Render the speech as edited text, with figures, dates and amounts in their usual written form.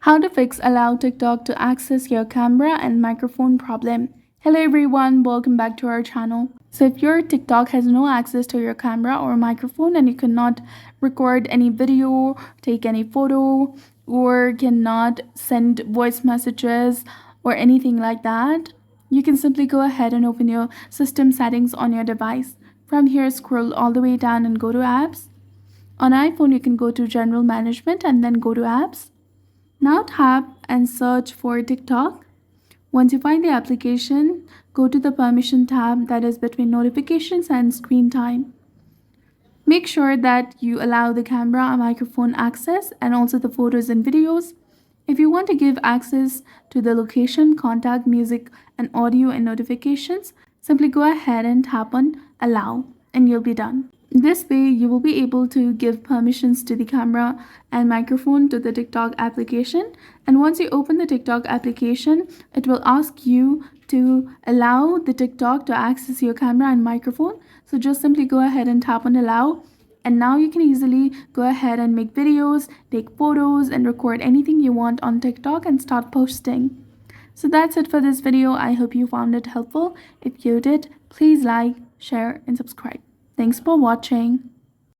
How to fix allow TikTok to access your camera and microphone problem. Hello everyone, welcome back to our channel. So if your TikTok has no access to your camera or microphone and you cannot record any video, take any photo, or cannot send voice messages or anything like that, you can simply go ahead and open your system settings on your device. From here, scroll all the way down and go to apps. On iPhone, you can go to general management and then go to apps. Now tap and search for TikTok. Once you find the application, go to the permission tab that is between notifications and screen time. Make sure that you allow the camera and microphone access and also the photos and videos. If you want to give access to the location, contact, music, and audio and notifications, simply go ahead and tap on allow and you'll be done. This way, you will be able to give permissions to the camera and microphone to the TikTok application. And once you open the TikTok application, it will ask you to allow the TikTok to access your camera and microphone. So just simply go ahead and tap on allow. And now you can easily go ahead and make videos, take photos, and record anything you want on TikTok and start posting. So that's it for this video. I hope you found it helpful. If you did, please like, share, and subscribe. Thanks for watching.